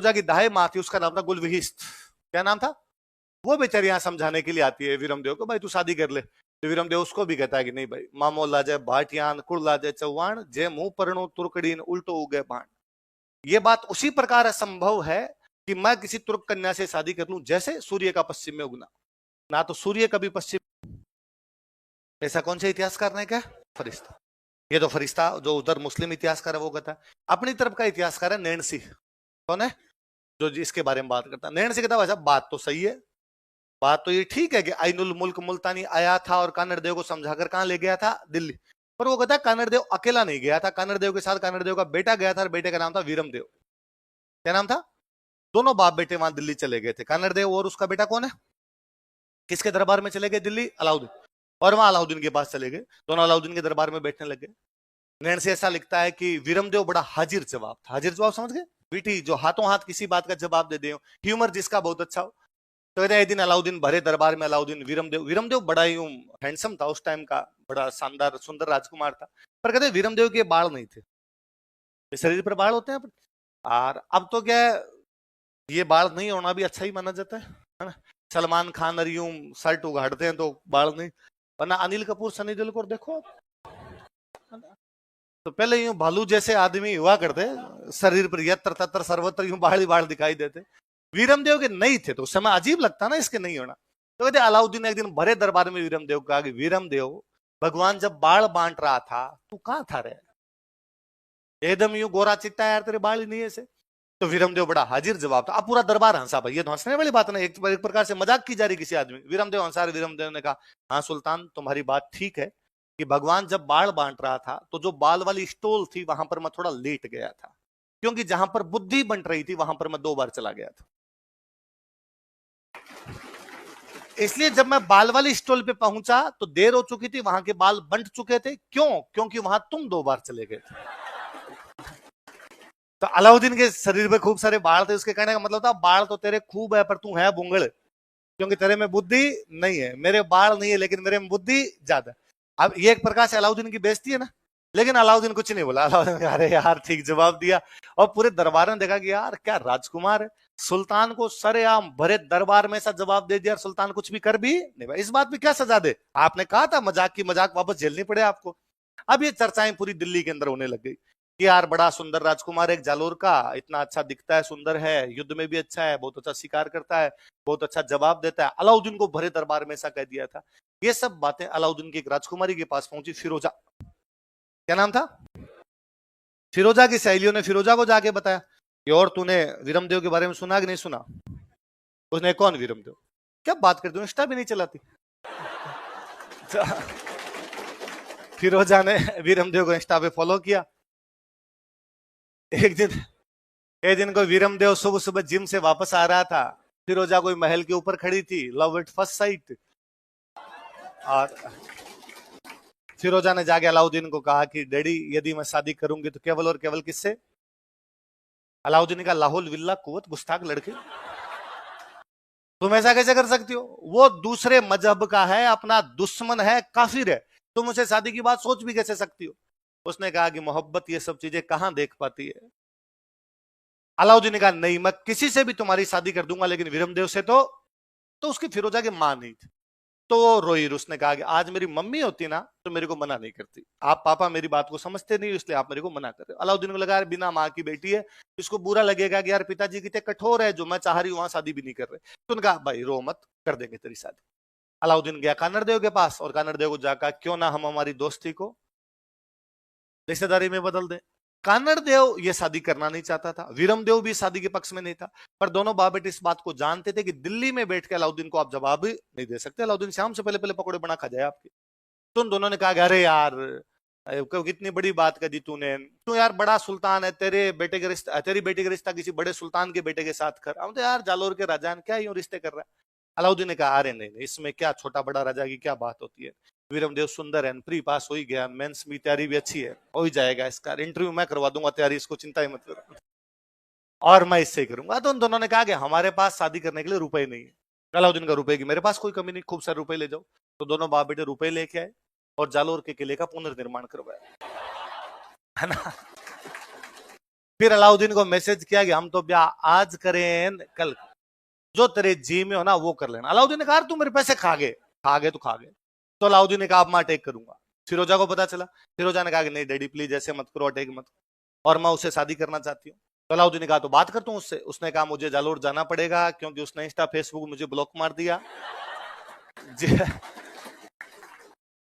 फिरोजा की दाई माँ थी, उसका नाम था गुलविहिस्त। क्या नाम था? वो बेचारी यहाँ समझाने के लिए आती है वीरमदेव को, भाई तू शादी कर ले। तो वीरमदेव उसको भी कहता है कि नहीं भाई, मामो लाजे भाटियान कुल लाजे चौहान, जे मुंह परनो तुर्कड़ीन उल्टो उगे बाण। ये बात उसी प्रकार असंभव है कि मैं किसी तुर्क कन्या से शादी कर लूं जैसे सूर्य का पश्चिम में उगना। ना तो सूर्य कभी पश्चिम, ऐसा कौन से इतिहासकार ने कहा? फरिश्ता। ये तो फरिश्ता जो उधर मुस्लिम इतिहासकार है वो कहता है। अपनी तरफ का इतिहासकार है नैण सिंह। कौन है? जो इसके बारे में बात करता है। नैण सिंह कहता है बात तो सही है, बात तो ये ठीक है कि आइनुल मुल्क मुल्तानी आया था और कानड़ देव को समझाकर कहां ले गया था? दिल्ली। पर वो कहता है कानड़ देव अकेला नहीं गया था, कानड़ देव के साथ कानड़ देव का बेटा गया था, और बेटे का नाम था वीरमदेव। क्या नाम था? दोनों बाप बेटे वहां दिल्ली चले गए थे। कानड़ देव और उसका बेटा कौन है? किसके दरबार में चले गए दिल्ली? अलाउद्दीन। और वहां अलाउद्दीन के पास चले गए, दोनों अलाउद्दीन के दरबार में बैठने लगे। नैण से ऐसा लिखता है कि वीरमदेव बड़ा हाजिर जवाब था। हाजिर जवाब समझ गए? बीटी जो हाथों हाथ किसी बात का जवाब दे दे, ह्यूमर जिसका बहुत अच्छा हो। तो कहते हैं एक दिन अलाउद्दीन भरे दरबार में, अलाउद्दीन वीरमदेव बड़ा ही हैंडसम था उस टाइम का, बड़ा शानदार सुंदर राजकुमार था। पर कहते वीरमदेव के बाल नहीं थे। शरीर पर बाल होते हैं, और अब तो क्या है, ये बाल नहीं होना भी अच्छा ही माना जाता है ना। सलमान खान और यूं शर्ट उगाड़ते हैं तो बाल नहीं, वरना अनिल कपूर सनी देओल को देखो, तो पहले यूं भालू जैसे आदमी हुआ करते, शरीर पर यत्र तत्र सर्वत्र यूं बाल ही बाल दिखाई देते। वीरमदेव के नहीं थे तो उस समय अजीब लगता ना इसके नहीं होना। तो कहते अलाउद्दीन ने एक दिन भरे दरबार में वीरमदेव कहा कि वीरमदेव, भगवान जब बाल बांट रहा था तू कहां था रे? एकदम यूं गोरा चिट्टा यार, तेरे बाल ही नहीं ऐसे। तो वीरमदेव बड़ा हाजिर जवाब था। अब पूरा दरबार हंसा। भाई ये तो हंसने वाली बात नहीं, एक प्रकार से मजाक की जा रही किसी आदमी। वीरमदेव हंसा। वीरमदेव ने कहा हाँ सुल्तान, तुम्हारी बात ठीक है कि भगवान जब बाल बांट रहा था तो जो बाल वाली स्टोल थी वहां पर मैं थोड़ा लेट गया था, क्योंकि जहां पर बुद्धि बंट रही थी वहां पर मैं 2 बार चला गया था। इसलिए जब मैं बाल वाली स्टॉल पे पहुंचा तो देर हो चुकी थी, वहां के बाल बंट चुके थे। क्यों? क्योंकि वहां तुम 2 बार चले गए थे। तो अलाउद्दीन के शरीर पे खूब सारे बाल थे। उसके कहने का मतलब था बाल तो तेरे खूब है पर तू है बुंगड़, क्योंकि तेरे में बुद्धि नहीं है। मेरे बाल नहीं है लेकिन मेरे में बुद्धि ज्यादा। अब ये एक प्रकार से अलाउद्दीन की बेइज्जती है ना। लेकिन अलाउद्दीन कुछ नहीं बोला। अलाउद्दीन अरे यार ठीक जवाब दिया। और पूरे दरबार ने देखा कि यार क्या राजकुमार है, सुल्तान को सरेआम भरे दरबार में ऐसा जवाब दे दिया, सुल्तान कुछ भी कर भी नहीं। भाई इस बात में क्या सजा दे? आपने कहा था मजाक की मजाक वापस झेलनी पड़े आपको। अब ये चर्चाएं पूरी दिल्ली के अंदर होने लग गई कि यार बड़ा सुंदर राजकुमार एक जालोर का, इतना अच्छा दिखता है, सुंदर है, युद्ध में भी अच्छा है, बहुत अच्छा शिकार करता है, बहुत अच्छा जवाब देता है। अलाउद्दीन को भरे दरबार में ऐसा कह दिया था। ये सब बातें अलाउद्दीन की एक राजकुमारी के पास पहुंची, फिरोजा। क्या नाम था? फिरोजा की सहेलियों ने फिरोजा को जाके बताया कि और तूने वीरमदेव के बारे में सुना कि नहीं सुना? उसने कौन वीरमदेव? क्या बात करती हूँ, इंस्टा भी नहीं चलाती। फिरोजा ने वीरमदेव को इंस्टा पे फॉलो किया। एक दिन को वीरमदेव सुबह सुबह जिम से वापस आ रहा था। फिरोजा कोई महल के ऊपर खड़ी थी, लव एट फर्स्ट साइट। और फिरोजा ने जाके अलाउद्दीन को कहा कि डैडी यदि मैं शादी करूंगी तो केवल और केवल किससे? अलाउद्दीन का लाहौल विल्ला कुवत, गुस्ताख लड़के, तुम ऐसा कैसे कर सकती हो? वो दूसरे मजहब का है, अपना दुश्मन है, काफिर है, तुम उसे शादी की बात सोच भी कैसे सकती हो? उसने कहा कि मोहब्बत ये सब चीजें कहां देख पाती है। अलाउद्दीन ने कहा नहीं, मैं किसी से भी तुम्हारी शादी कर दूंगा लेकिन वीरमदेव से तो उसकी फिरोजा की मां नहीं थी, तो वो रोई। उसने कहा कि आज मेरी मम्मी होती ना तो मेरे को मना नहीं करती, आप पापा मेरी बात को समझते नहीं इसलिए आप मेरे को मना कर रहे हो। अलाउद्दीन को लगा यार बिना माँ की बेटी है, इसको बुरा लगेगा कि यार पिताजी कितने कठोर है, जो मैं चाह रही हूं वहां शादी भी नहीं कर रहे। तो उन्होंने कहा भाई रो मत, कर देंगे तेरी शादी। अलाउद्दीन गया कानड़ देव के पास और कानड़ देव को जाकर क्यों ना हम हमारी दोस्ती को रिश्तेदारी में बदल दें। कानड़ देव ये शादी करना नहीं चाहता था, वीरमदेव भी शादी के पक्ष में नहीं था, पर दोनों बाप बेटे इस बात को जानते थे कि दिल्ली में बैठ के अलाउद्दीन को आप जवाब नहीं दे सकते, अलाउद्दीन शाम से पहले पहले पकौड़े बना खा जाए आपके। तो उन दोनों ने कहा अरे यार कितनी बड़ी बात कर दी तूने, तू यार बड़ा सुल्तान है, तेरे बेटे का रिश्ता, तेरी बेटी का रिश्ता किसी बड़े सुल्तान के बेटे के साथ कर। हम तो यार जालोर के राजा क्या यूं रिश्ते कर रहा है। अलाउद्दीन ने कहा अरे नहीं, इसमें क्या छोटा बड़ा राजा की क्या बात होती है, वीरमदेव सुंदर है, प्री पास हो ही गया, मेंस में तैयारी भी अच्छी है, हो ही जाएगा, इसका इंटरव्यू मैं करवा दूंगा तैयारी, इसको चिंता ही मत करो, और मैं इससे ही करूंगा। तो उन दोनों ने कहा कि हमारे पास शादी करने के लिए रुपए नहीं है। अलाउद्दीन का रुपए की मेरे पास कोई कमी नहीं, खूब सारे रुपए ले जाओ। तो दोनों बाप बेटे रुपए लेके आए और जालोर के किले का पुनर्निर्माण करवाया, है ना। फिर अलाउद्दीन को मैसेज किया कि हम तो ब्याह आज करें कल, जो तेरे जी में हो ना वो कर लेना। अलाउद्दीन ने कहा तू मेरे पैसे खा गए तो खा गए। तो अलाउद्दीन ने कहा अब मैं अटैक करूंगा। फिरोजा को पता चला, फिरोजा ने कहा कि नहीं डैडी प्लीज ऐसे मत करो, अटैक मत करो, और मैं उससे शादी करना चाहती हूँ। तो अलाउद्दीन ने कहा तो बात करता हूँ उससे। उसने कहा मुझे जालोर जाना पड़ेगा क्योंकि उसने इंस्टा फेसबुक मुझे ब्लॉक मार दिया,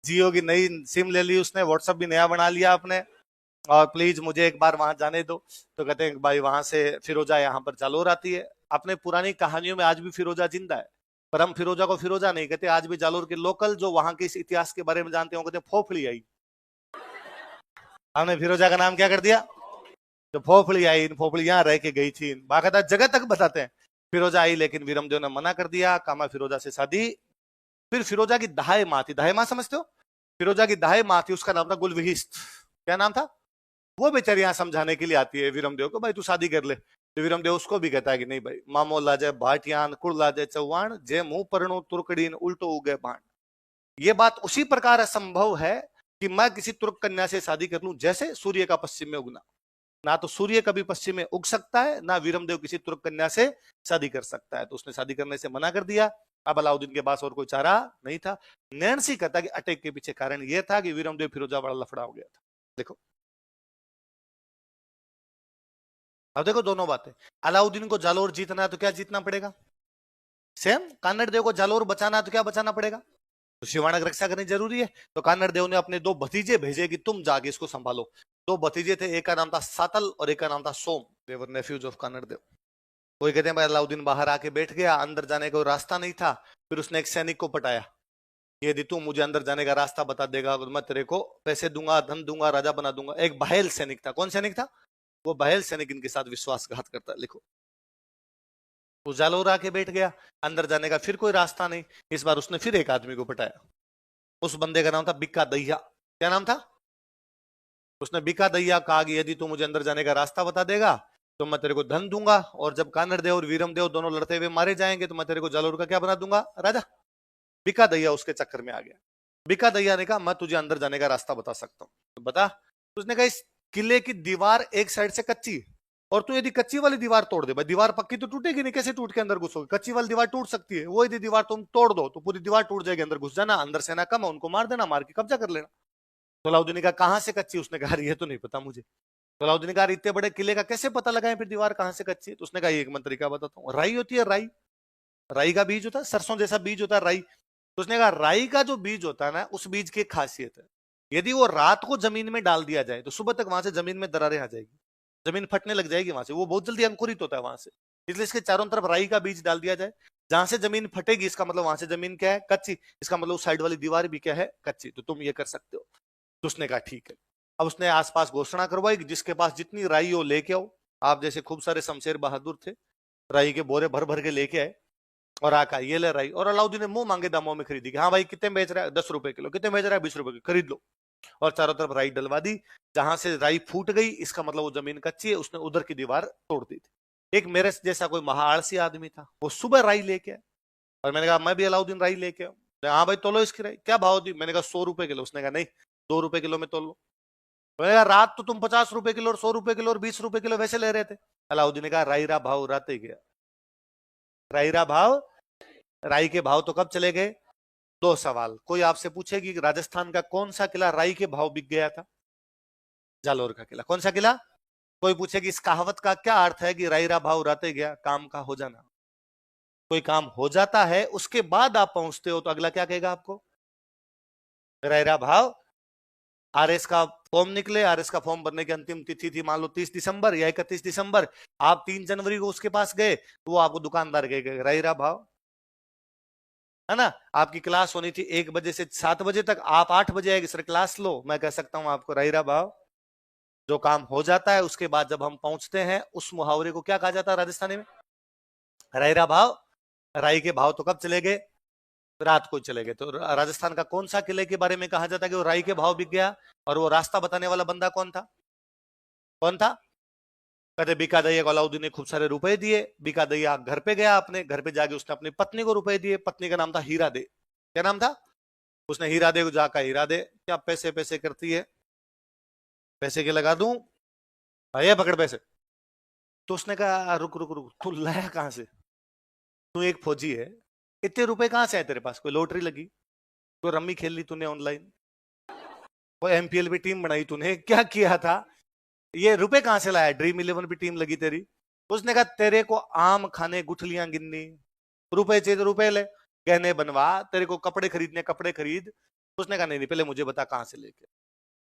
जियो की नई सिम ले ली उसने, व्हाट्सएप भी नया बना लिया आपने, और प्लीज मुझे एक बार वहां जाने दो। तो कहते हैं भाई वहां से फिरोजा यहाँ पर जालोर आती है। अपने पुरानी कहानियों में आज भी फिरोजा जिंदा है, पर हम फिरोजा को फिरोजा नहीं कहते। आज भी जालोर के लोकल जो वहां के इस इतिहास के बारे में जानते हो कहते हैं फोफड़ी आई। हमने फिरोजा का नाम क्या कर दिया, जो फोफड़ी आई, इन फोफड़ी यहाँ रह के गई थी, बाकायदा जगह तक बताते हैं। फिरोजा आई लेकिन वीरमदेव ने मना कर दिया, कामा फिरोजा से शादी। फिर फिरोजा की दाई माँ थी, दाई माँ समझते हो, फिरोजा की दाई माँ थी, उसका नाम था गुलविहिस्त। क्या नाम था? वो बेचारी यहाँ समझाने के लिए आती है वीरमदेव को, भाई तू शादी कर ले। तो वीरमदेव उसको भी कहता है कि नहीं भाई, मामो लाजे भाटियान कुड़ लाजे चौहान, जे मुंह परनो तुर्कड़ीन उल्टो उगे बाण। ये बात उसी प्रकार असंभव है कि मैं किसी तुर्क कन्या से शादी कर लूं जैसे सूर्य का पश्चिम में उगना। ना तो सूर्य कभी पश्चिम में उग सकता है, ना वीरमदेव किसी तुर्क कन्या से शादी कर सकता है। तो उसने शादी करने से मना कर दिया। अब अलाउद्दीन के पास और कोई चारा नहीं था। नैन्सी कहता कि अटैक के पीछे कारण यह था कि वीरमदेव फिरोजा बड़ा लफड़ा हो गया था। देखो, अब देखो दोनों बातें। अलाउद्दीन को जालोर जीतना है तो क्या जीतना पड़ेगा? सेम कान्नड़ देव को जालोर बचाना है तो क्या बचाना पड़ेगा? तो शिवाणक रक्षा करनी जरूरी है। तो कान्नड़ देव ने अपने दो भतीजे भेजे कि तुम जाके इसको संभालो। दो भतीजे थे, एक का नाम था सातल और एक का नाम था सोम। देवर नेफ्यूज ऑफ कान्नड़ देव। कोई कहते हैं भाई अलाउद्दीन बाहर आके बैठ गया, अंदर जाने का रास्ता नहीं था। फिर उसने एक सैनिक को पटाया, यदि तू मुझे अंदर जाने का रास्ता बता देगा तो मैं तेरे को पैसे दूंगा, धन दूंगा, राजा बना दूंगा। एक बहेल सैनिक था। कौन सैनिक था? वो बहेल सैनिक इनके साथ विश्वासघात करता। लिखो, वो जालोर आके बैठ गया, अंदर जाने का फिर कोई रास्ता नहीं। इस बार उसने फिर एक आदमी को पटाया। उस बंदे का नाम था बिक्का दैया। क्या नाम था? उसने बिक्का दैया कहा कि यदि तू मुझे अंदर जाने का रास्ता बता देगा तो मैं तेरे को धन दूंगा, और जब कान्नड़ देव और वीरम देव दोनों लड़ते हुए मारे जाएंगे तो मैं तेरे को जालोर का क्या बना दूंगा? राजा। बिक्का दैया उसके चक्कर में आ गया। बिक्का दैया ने कहा मैं तुझे अंदर जाने का रास्ता बता सकता हूँ। तो बता। उसने कहा इस किले की दीवार एक साइड से कच्ची, और तू यदि कच्ची वाली दीवार तोड़ दे, भाई दीवार पक्की तो टूटेगी नहीं, कैसे टूट के अंदर घुसोगे? कच्ची वाली दीवार टूट सकती है, वो यदि दीवार तुम तोड़ दो तो पूरी दीवार टूट जाएगी, अंदर घुस जाना, अंदर सेना कम है उनको मार देना, मार के कब्जा कर लेना। तो अलाउद्दीन ने कहा कहां से कच्ची? उसने कहा ये तो नहीं पता मुझे। तो अलाउद्दीन ने कहा इतने बड़े किले का कैसे पता लगाएं फिर दीवार कहां से कच्ची है? तो उसने कहा एक मैं तरीका बताता हूँ। राई होती है, राई, राई का बीज होता है, सरसों जैसा बीज होता है राई। तो उसने कहा राई का जो बीज होता है ना, उस बीज की एक खासियत है, यदि वो रात को जमीन में डाल दिया जाए तो सुबह तक वहां से जमीन में दरारें आ जाएगी, जमीन फटने लग जाएगी वहां से, वो बहुत जल्दी अंकुरित होता है वहां से। इसलिए इसके चारों तरफ राई का बीज डाल दिया जाए। जहां से जमीन फटेगी इसका मतलब वहां से जमीन क्या है? कच्ची। इसका मतलब उस साइड वाली दीवार भी क्या है? कच्ची। तो तुम ये कर सकते हो। तो उसने कहा ठीक है। अब उसने आसपास घोषणा करवाई कि जिसके पास जितनी राई हो लेके आओ। आप जैसे खूब सारे शमशेर बहादुर थे, राई के बोरे भर भर के लेके आए, और आका ये ले राई। और अलाउद्दीन ने मुंह मांगे दामों में खरीदी कि हाँ भाई कितने बेच रहा है? 10 रुपए किलो। कितने बेच रहा है? 20 रुपए किलो, खरीद लो। और चारों तरफ राई डलवा दी। जहां से राई फूट गई इसका मतलब वो जमीन कच्ची है, उसने उधर की दीवार तोड़ दी थी। एक मेरे जैसा कोई महाआलसी आदमी था, वो सुबह राई लेके आया, और मैंने कहा मैं भी अलाउद्दीन राई लेके आऊं। हाँ भाई तोलो इसकी राई। क्या भाव दी? मैंने कहा 100 रुपए किलो। उसने कहा नहीं 2 रुपए किलो में तोल लो। मैंने कहा रात तो तुम 50 रुपए किलो और 100 रुपए किलो और 20 रुपए किलो वैसे ले रहे थे। अलाउद्दीन ने कहा राई रा भाव राते गया। राई रा भाव, राई के भाव तो कब चले गए? 2 सवाल। कोई आपसे पूछेगी राजस्थान का कौन सा किला राई के भाव बिक गया था? जालोर का किला। कौन सा किला? कोई पूछेगी इस कहावत का क्या अर्थ है कि राई रा भाव राते गया, काम का हो जाना। कोई काम हो जाता है उसके बाद आप पहुंचते हो तो अगला क्या कहेगा आपको? राई रा भाव। आरएस का फॉर्म निकले, आरएस का फॉर्म भरने की अंतिम तिथि थी मान लो 30 दिसंबर या 31 दिसंबर। आप 3 जनवरी को उसके पास गए तो वो आपको दुकानदार कहेगा राई रा भाव, है ना। आपकी क्लास होनी थी 1 बजे से 7 बजे तक, आप 8 बजे आएगी सर क्लास लो, मैं कह सकता हूं आपको राई रा भाव। जो काम हो जाता है उसके बाद जब हम पहुंचते हैं उस मुहावरे को क्या कहा जाता है राजस्थानी में? राई रा भाव। राई के भाव तो कब चले गए? रात को चले गए। तो राजस्थान का कौन सा किले के बारे में कहा जाता है कि वो राई के भाव बिक गया? और वो रास्ता बताने वाला बंदा कौन था? कौन था? कहते बीका दैया को अलाउद्दीन ने खूब सारे रुपए दिए। बीका दैया घर पे गया, अपने घर पे जाके उसने अपनी पत्नी को रुपए दिए। पत्नी का नाम था हीरा दे। क्या नाम था? उसने हीरा दे को जाकर हीरा दे क्या पैसे पैसे करती है, पैसे के लगा दूं, ये पकड़ पैसे। तो उसने कहा रुक रुक रुक, तू लाया कहां से? तू एक फौजी है, इतने रुपए कहां से आए तेरे पास? कोई लॉटरी लगी, कोई रम्मी खेल ली तूने ऑनलाइन, कोई एमपीएल भी टीम बनाई तूने, क्या किया था? ये रुपए कहां से लाया? ड्रीम 11 भी टीम लगी तेरी? उसने कहा तेरे को आम खाने, गुठलियां गिननी, रुपए चाहिए तो रुपए ले, गहने बनवा, तेरे को कपड़े खरीदने कपड़े खरीद। उसने कहा नहीं नहीं, पहले मुझे बता कहां से लेके।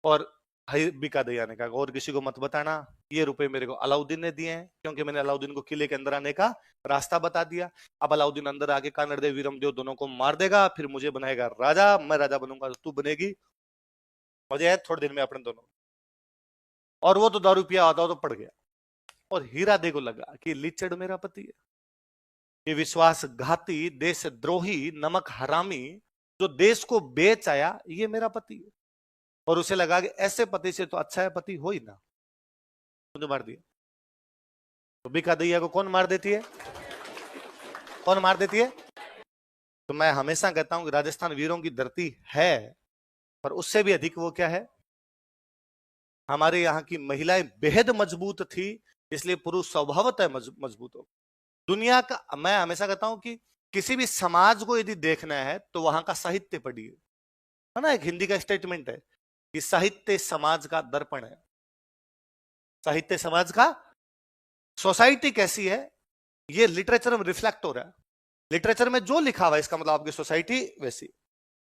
और बीका दैया ने कहा और किसी को मत बताना, ये रुपए मेरे को अलाउद्दीन ने दिए हैं, क्योंकि मैंने अलाउद्दीन को किले के अंदर आने का रास्ता बता दिया। अब अलाउद्दीन अंदर आके कानड़देव वीरमदेव दोनों को मार देगा, फिर मुझे बनाएगा राजा, मैं राजा बनूंगा तो तू बनेगी, मजे है थोड़े दिन में अपने दोनों। और वो तो दारू पिया आता तो पड़ गया। और हीरा दे को लगा कि लिचड़ मेरा पति है, ये विश्वासघाती, देशद्रोही, नमक हरामी जो देश को बेच आया, ये मेरा पति है। और उसे लगा कि ऐसे पति से तो अच्छा है पति हो ही ना, मुझे मार दिया। तो बीका दैया को कौन मार देती है? कौन मार देती है? तो मैं हमेशा कहता हूं कि राजस्थान वीरों की धरती है, पर उससे भी अधिक वो क्या है, हमारे यहाँ की महिलाएं बेहद मजबूत थी, इसलिए पुरुष स्वभावतः मजबूत हो। दुनिया का, मैं हमेशा कहता हूं कि किसी भी समाज को यदि देखना है तो वहां का साहित्य पढ़िए, है ना। एक हिंदी का स्टेटमेंट है कि साहित्य समाज का दर्पण है। साहित्य समाज का, सोसाइटी कैसी है ये लिटरेचर में रिफ्लेक्ट हो रहा है। लिटरेचर में जो लिखा हुआ है इसका मतलब आपकी सोसाइटी वैसी।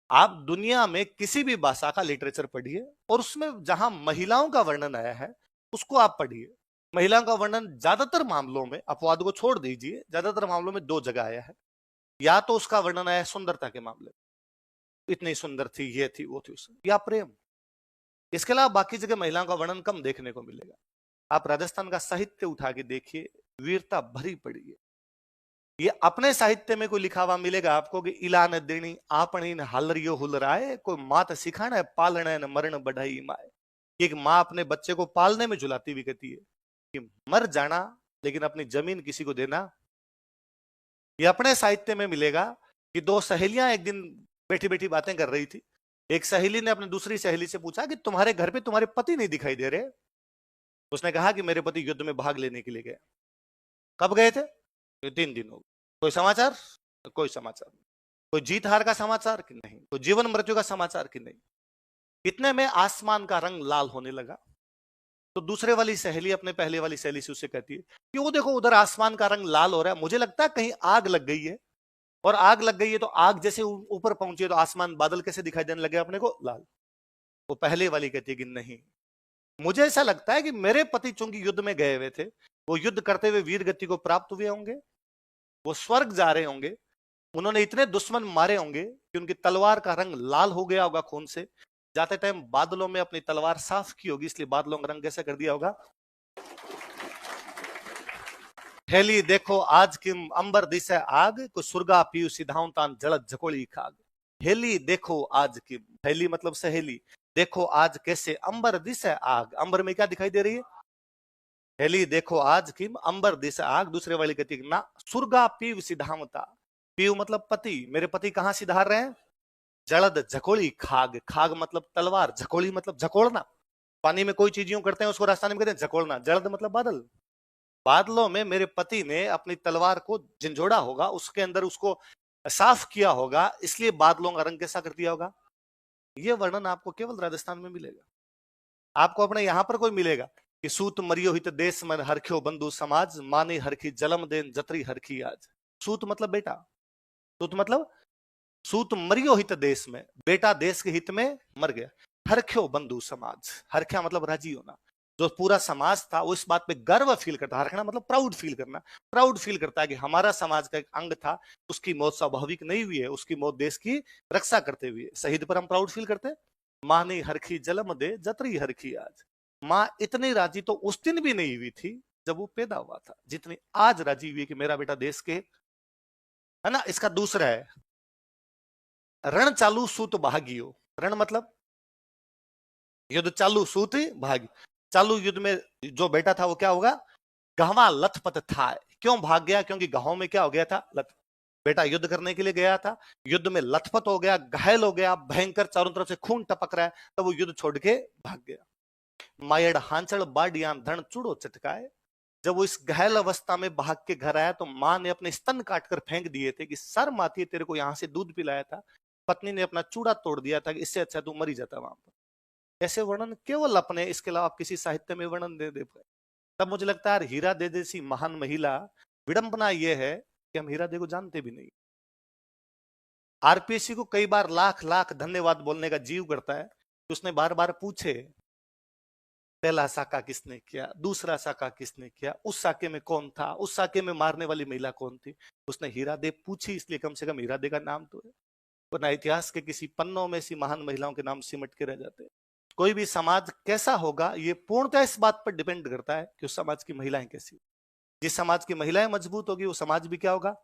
आप दुनिया में किसी भी भाषा का लिटरेचर पढ़िए और उसमें जहां महिलाओं का वर्णन आया है उसको आप पढ़िए। महिलाओं का वर्णन ज्यादातर मामलों में, अपवाद को छोड़ दीजिए, ज्यादातर मामलों में दो जगह आया है। या तो उसका वर्णन आया सुंदरता के मामले, इतनी सुंदर थी, ये थी, वो थी, उससे, या प्रेम। इसके अलावा बाकी जगह महिलाओं का वर्णन कम देखने को मिलेगा। आप राजस्थान का साहित्य उठा के देखिए, वीरता भरी पड़ी है। ये अपने साहित्य में कोई लिखा हुआ मिलेगा आपको कि इलान देनी आपनी न हलरियो हुलराए, कोई मात सिखाना है पालना न मरण बढ़ाई माए। एक माँ अपने बच्चे को पालने में झुलाती हुई कहती है कि मर जाना लेकिन अपनी जमीन किसी को देना। ये अपने साहित्य में मिलेगा कि दो सहेलियां एक दिन बैठी बैठी बातें कर रही थी। एक सहेली ने अपनी दूसरी सहेली से पूछा कि तुम्हारे घर पे तुम्हारे पति नहीं दिखाई दे रहे। उसने कहा कि मेरे पति युद्ध में भाग लेने के लिए गए। कब गए थे? 3 दिन हो गए। कोई समाचार? कोई समाचार नहीं। कोई जीत हार का समाचार कि नहीं, कोई जीवन मृत्यु का समाचार कि नहीं। इतने में आसमान का रंग लाल होने लगा। तो दूसरे वाली सहेली अपने पहले वाली सहेली से उसे कहती है कि वो देखो उधर आसमान का रंग लाल हो रहा है, मुझे लगता है कहीं आग लग गई है। और आग लग गई है तो आग जैसे ऊपर पहुंची है तो आसमान, बादल कैसे दिखाई देने लगे अपने को? लाल। वो पहले वाली कहती है कि नहीं, मुझे ऐसा लगता है कि मेरे पति चूंकि युद्ध में गए हुए थे, वो युद्ध करते हुए वीर गति को प्राप्त हुए होंगे, वो स्वर्ग जा रहे होंगे, उन्होंने इतने दुश्मन मारे होंगे कि उनकी तलवार का रंग लाल हो गया होगा खून से। जाते टाइम बादलों में अपनी तलवार साफ की होगी, इसलिए बादलों का रंग कैसे कर दिया होगा? हेली देखो आज किम अंबर दिशा आग, को सुरगा पीयू सिधांतान जलद झकोली खाग। हेली देखो आज की, हेली मतलब सहेली, देखो आज कैसे अंबर दिशा आग। अंबर में क्या दिखाई दे रही है? हेली देखो आज की अंबर दिशा आग। दूसरे वाली कहती है ना, सुरगा पीव सिधांता, पीव मतलब पति, मेरे पति कहां सिधार रहे हैं? जलद झकोली खाग। खाग मतलब तलवार, झकोली मतलब झकोड़ना। पानी में कोई चीज यूं करते हैं उसको राजस्थानी में कहते हैं झकोड़ना। जलद मतलब बादल। बादलों में मेरे पति ने अपनी तलवार को झंझोड़ा होगा, उसके अंदर उसको साफ किया होगा, इसलिए बादलों का रंग कैसा कर दिया होगा। यह वर्णन आपको केवल राजस्थान में मिलेगा। आपको अपने यहां पर कोई मिलेगा कि सूत मरियो हित देश मन हरख्यो बंधु समाज, माने हरखी जलम देन जतरी हरखी आज। सूत मतलब बेटा, सूत मतलब, सूत मरियो हित देश में, बेटा देश के हित में मर गया। हरख्यो बंधु समाज, हरख्या मतलब राजी होना। जो पूरा समाज था वो इस बात पे गर्व फील करता, हरखना मतलब प्राउड फील करना, प्राउड फील करता है कि हमारा समाज का एक अंग था, उसकी मौत स्वाभाविक नहीं हुई है, उसकी मौत देश की रक्षा करते हुए, शहीद पर हम प्राउड फील करते हैं। माँ ने हरखी जलम दे जतरी हरखी आज। माँ इतनी राजी तो उस दिन भी नहीं हुई थी जब वो पैदा हुआ था, जितनी आज राजी हुई कि मेरा बेटा देश के, है ना। इसका दूसरा है रण चालू सूत भागियो। रण मतलब युद्ध चालू, सूत भागी। चालू युद्ध में जो बेटा था वो क्या होगा? गहवा लथपथ था। क्यों भाग गया? क्योंकि गांव में क्या हो गया था? बेटा युद्ध करने के लिए गया था, युद्ध में लथपथ हो गया, घायल हो गया, भयंकर चारों तरफ से खून टपक रहा है, तब वो युद्ध छोड़ के भाग गया। मायड़ हांचड़ बाडियां धन चूड़ो चटकाए। जब वो इस घायल अवस्था में भाग के घर आया तो माँ ने अपने स्तन काटकर फेंक दिए थे कि शर्म आती है, तेरे को यहां से दूध पिलाया था, पत्नी ने अपना चूड़ा तोड़ दिया था कि इससे अच्छा तू मर ही जाता वहां पर। ऐसे वर्णन केवल अपने, इसके अलावा आप किसी साहित्य में वर्णन दे पाए। तब मुझे लगता है हीरा दे जैसी महान महिला, विडंबना यह है कि हम हीरा दे को जानते भी नहीं। आरपीएससी को कई बार लाख लाख धन्यवाद बोलने का जीव करता है कि उसने बार बार पूछे पहला साका किसने किया, दूसरा साका किसने किया, उस साके में कौन था, उस साके में मारने वाली महिला कौन थी। उसने हीरा दे पूछी, इसलिए कम से कम हीरा दे का नाम तो है, वरना इतिहास के किसी पन्नों में ऐसी महान महिलाओं के नाम सिमट के रह जाते हैं। कोई भी समाज कैसा होगा ये पूर्णतः इस बात पर डिपेंड करता है कि उस समाज की महिलाएं कैसी। जिस समाज की महिलाएं मजबूत होगी वो समाज भी क्या होगा।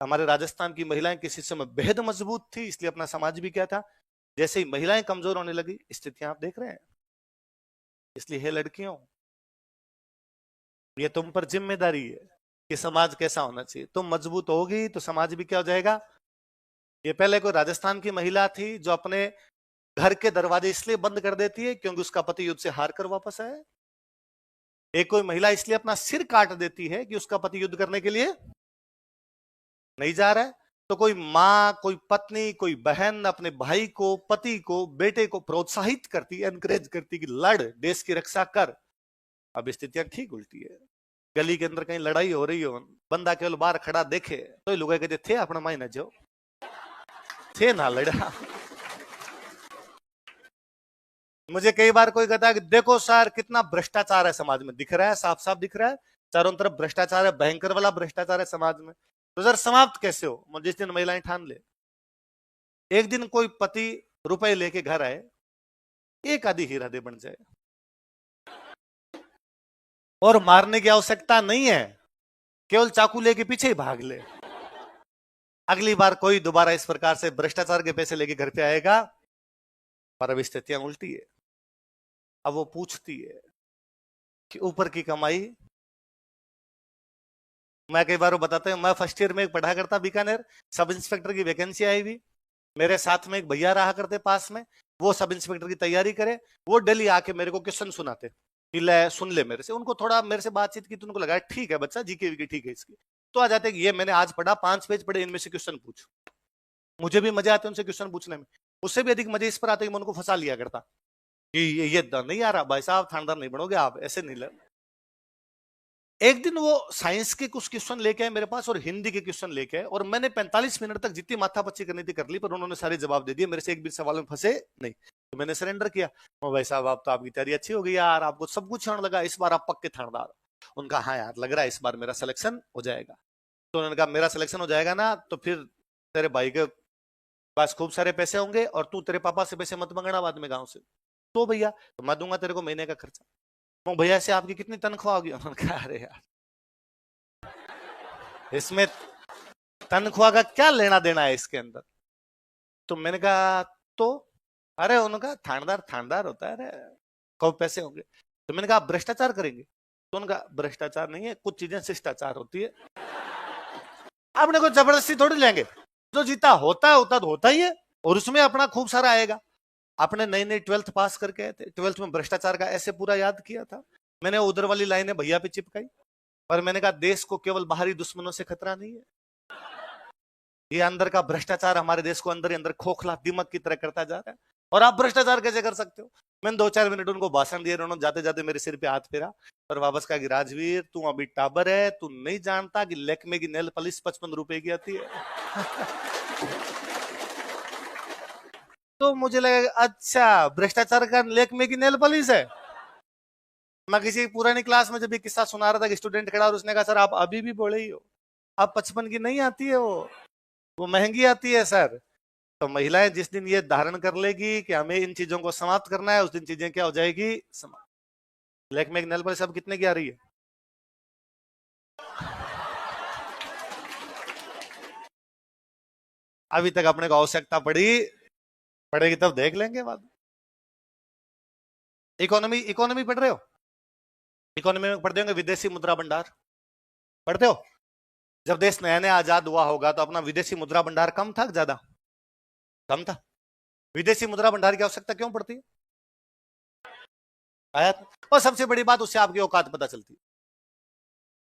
हमारे राजस्थान की महिलाएं किसी समय बेहद मजबूत थी, इसलिए अपना समाज भी क्या था। जैसे ही महिलाएं कमजोर होने लगी, स्थितियां आप देख रहे हैं। इसलिए हे लड़कियों, ये तुम पर जिम्मेदारी है कि समाज कैसा होना चाहिए। तुम मजबूत होगी तो समाज भी क्या हो जाएगा। ये पहले कोई राजस्थान की महिला थी जो अपने घर के दरवाजे इसलिए बंद कर देती है क्योंकि उसका पति युद्ध से हार कर वापस आया। एक कोई महिला इसलिए अपना सिर काट देती है कि उसका पति युद्ध करने के लिए नहीं जा रहा है। तो कोई माँ, कोई पत्नी, कोई बहन अपने भाई को, पति को, बेटे को प्रोत्साहित करती है, एनकरेज करती कि लड़, देश की रक्षा कर। अब स्थितियां ठीक उल्टी है। गली के अंदर कहीं लड़ाई हो रही हो, बंदा केवल बाहर खड़ा देखे तो लोग कहते थे अपना मायना जो थे ना लड़ा। मुझे कई बार कोई कहता है कि देखो सर कितना भ्रष्टाचार है समाज में, दिख रहा है, साफ साफ दिख रहा है, चारों तरफ भ्रष्टाचार है, भयंकर वाला भ्रष्टाचार है समाज में। तो सर समाप्त कैसे हो। जिस दिन महिलाएं ठान ले, एक दिन कोई पति रुपए लेके घर आए, एक आधी हीरा दे बन जाए और मारने की आवश्यकता नहीं है, केवल चाकू लेके पीछे ही भाग ले। अगली बार कोई दोबारा इस प्रकार से भ्रष्टाचार के पैसे लेके घर पे आएगा। पर अब स्थितियां उल्टी है। अब वो पूछती है कि ऊपर की कमाई। मैं कई बार बताता हूं, मैं फर्स्ट ईयर में पढ़ा करता बीकानेर, सब इंस्पेक्टर की वैकेंसी आई हुई। मेरे साथ में एक भैया रहा करते पास में, वो सब इंस्पेक्टर की तैयारी करे। वो डेली आके मेरे को क्वेश्चन सुनाते कि ले सुन ले मेरे से। उनको थोड़ा मेरे से बातचीत की तो उनको लगा ठीक है बच्चा, जीके वीके ठीक है इसकी। तो आ जाते कि ये मैंने आज पढ़ा, 5 पेज पढ़े, इनमें से क्वेश्चन पूछ। मुझे भी मजे आते उनसे क्वेश्चन पूछने में। उससे भी अधिक मजे इस पर आते कि मैं उनको फंसा लिया करता कि ये नहीं आ रहा भाई साहब, थानेदार नहीं बनोगे आप, ऐसे नहीं लग। एक दिन वो साइंस के कुछ क्वेश्चन लेके आए मेरे पास और हिंदी के क्वेश्चन लेके आए, और मैंने 45 मिनट तक जितनी माथापच्ची करनी थी कर ली, पर उन्होंने सारे जवाब दे दिए, मेरे से एक भी सवाल में फंसे नहीं। तो मैंने सरेंडर किया। भाई साहब आप तो, आपकी तैयारी अच्छी हो गई यार, आपको सब कुछ आने लगा, इस बार आप पक्के थानेदार। उनका हाँ यार लग रहा है इस बार मेरा सिलेक्शन हो जाएगा। तो उन्होंने कहा मेरा सिलेक्शन हो जाएगा ना तो फिर तेरे भाई के पास खूब सारे पैसे होंगे और तू तेरे पापा से पैसे मत मंगना बाद में गाँव से। तो भैया तो मैं दूंगा तेरे को महीने का खर्चा। तो भैया से आपकी कितनी तनख्वाह होगी। उन्होंने कहा अरे यार इसमें तनख्वाह का क्या लेना देना है इसके अंदर। तो मैंने कहा तो अरे उनका थानेदार थानेदार होता है, अरे कब पैसे होंगे। तो मैंने कहा भ्रष्टाचार करेंगे। तो उनका भ्रष्टाचार नहीं है, कुछ चीजें शिष्टाचार होती है, आपने कुछ जबरदस्ती थोड़ी लेंगे। जो जीता होता है उतना तो होता ही है, और उसमें अपना खूब सारा आएगा। आपने नई नई 12th पास करके आए थे, 12th में भ्रष्टाचार का ऐसे पूरा याद किया था। मैंने उधर वाली लाइनें भैया पे चिपकाई और मैंने कहा देश को केवल बाहरी दुश्मनों से खतरा नहीं है, ये अंदर का भ्रष्टाचार हमारे देश को अंदर ही अंदर खोखला दिमक की तरह करता जा रहा है। और आप भ्रष्टाचार कैसे कर सकते हो। मैंने 2-4 मिनट उनको भाषण दिए, उन्होंने जाते जाते मेरे सिर पे हाथ फेरा और वापस कहा कि राजवीर तू अभी टाबर है, तू नहीं जानता कि लैक्मे की नेल पॉलिश 55 रुपए की आती है। तो मुझे लगा अच्छा भ्रष्टाचार का लैक्मे की नेल पॉलिश है। मैं किसी पुरानी क्लास में जब ये किस्सा सुना रहा था कि स्टूडेंट खड़ा और उसने कहा सर आप अभी भी बोले ही हो, आप 55 की नहीं आती है, वो महंगी आती है सर। तो महिलाएं जिस दिन ये धारण कर लेगी कि हमें इन चीजों को समाप्त करना है, उस दिन चीजें क्या हो जाएगी समाप्त। लैक्मे की नेल पॉलिश अब कितने की आ रही है। अभी तक अपने को आवश्यकता पड़ेगी तब देख लेंगे बाद। इकोनॉमी पढ़ रहे हो, इकोनॉमी में पढ़ते होंगे विदेशी मुद्रा भंडार, पढ़ते हो। जब देश नया नया आजाद हुआ होगा तो अपना विदेशी मुद्रा भंडार कम था, ज्यादा कम था। विदेशी मुद्रा भंडार की आवश्यकता क्यों पड़ती है, आया था। और सबसे बड़ी बात उससे आपकी औकात पता चलती है।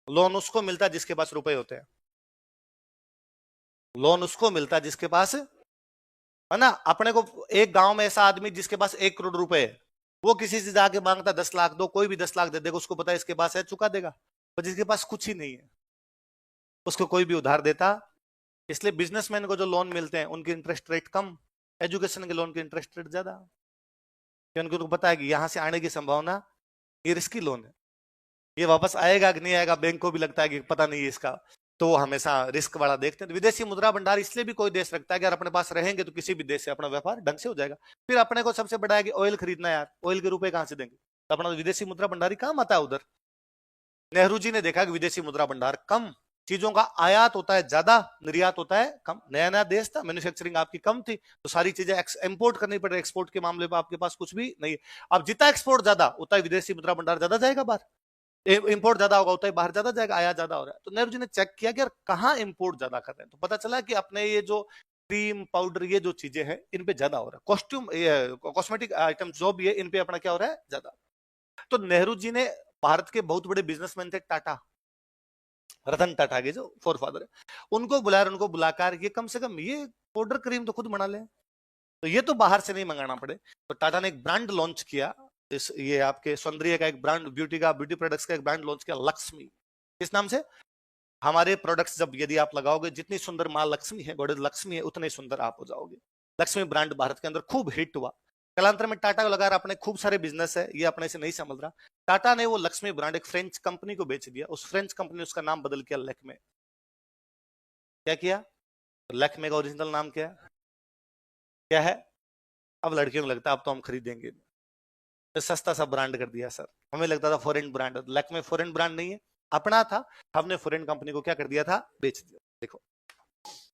लोन उसको मिलता है जिसके पास रुपए होते हैं, लोन उसको मिलता है जिसके पास, है ना। अपने को एक गांव में ऐसा आदमी जिसके पास 1 करोड़ रुपए है, वो किसी से जाके मांगता 10 लाख दो, कोई भी 10 लाख दे देगा, उसको पता है इसके पास है, चुका देगा। पर जिसके पास कुछ ही नहीं है उसको कोई भी उधार देता। इसलिए बिजनेसमैन को जो लोन मिलते हैं उनकी इंटरेस्ट रेट कम, एजुकेशन के लोन की इंटरेस्ट रेट ज्यादा, क्योंकि उनको पता है कि यहां से आने की संभावना, ये रिस्की लोन है, ये वापस आएगा कि नहीं आएगा, बैंक को भी लगता है कि पता नहीं है इसका, तो वो हमेशा रिस्क वाला देखते हैं। तो विदेशी मुद्रा भंडार इसलिए भी कोई देश रखता है कि यार अपने पास रहेंगे तो किसी भी देश से अपना व्यापार ढंग से हो जाएगा। फिर अपने को सबसे बड़ा है कि ऑयल खरीदना है यार, ऑयल के रुपए कहां से देंगे, तो अपना विदेशी मुद्रा भंडार ही काम आता है उधर। नेहरू जी ने देखा कि विदेशी मुद्रा भंडार कम, चीजों का आयात होता है ज्यादा, निर्यात होता है कम, नया नया देश था, मैन्युफैक्चरिंग आपकी कम थी, तो सारी चीजें इंपोर्ट करनी पड़ रही, एक्सपोर्ट के मामले में आपके पास कुछ भी नहीं है। अब जितना एक्सपोर्ट ज्यादा उतना ही विदेशी मुद्रा भंडार ज्यादा जाएगा बाहर, इंपोर्ट ज्यादा होगा उतना ही बाहर ज्यादा जाएगा, आयात ज्यादा हो रहा है। तो नेहरू जी ने चेक किया कि यार कहाँ इंपोर्ट ज्यादा कर रहे हैं, तो पता चला कि अपने ये जो क्रीम पाउडर ये जो चीजें हैं इन पे ज्यादा हो रहा है, कॉस्ट्यूम कॉस्मेटिक आइटम जो भी है इन पे अपना क्या हो रहा है ज्यादा। तो नेहरू जी ने, भारत के बहुत बड़े बिजनेसमैन थे टाटा, रतन टाटा के जो फोर फादर है, उनको बुलाया, उनको बुलाकर ये कम से कम ये पाउडर क्रीम तो खुद बना ले, तो ये तो बाहर से नहीं मंगाना पड़े। तो टाटा ने एक ब्रांड लॉन्च किया, इस ये आपके सौंदर्य का एक ब्रांड, ब्यूटी का, ब्यूटी प्रोडक्ट्स का एक ब्रांड लॉन्च किया, लक्ष्मी। इस नाम से हमारे प्रोडक्ट्स जब यदि आप लगाओगे, जितनी सुंदर माँ लक्ष्मी है, गॉडेस लक्ष्मी है, उतने सुंदर आप हो जाओगे। लक्ष्मी ब्रांड भारत के अंदर खूब हिट हुआ। कालांतर में टाटा को लगा रहा अपने खूब सारे बिजनेस है, ये अपने से नहीं समझ रहा, टाटा ने वो लक्ष्मी ब्रांड एक फ्रेंच कंपनी को बेच दिया। उस फ्रेंच कंपनी ने उसका नाम बदल किया लैक्मे। क्या किया, लैक्मे का ओरिजिनल नाम क्या है, क्या है? अब लड़कियों को लगता है अब तो हम खरीदेंगे, तो सस्ता सा ब्रांड कर दिया सर, हमें लगता था foreign brand, Lakme foreign brand नहीं है, अपना था, हमने फॉरेन कंपनी को क्या कर दिया था, बेच दिया। देखो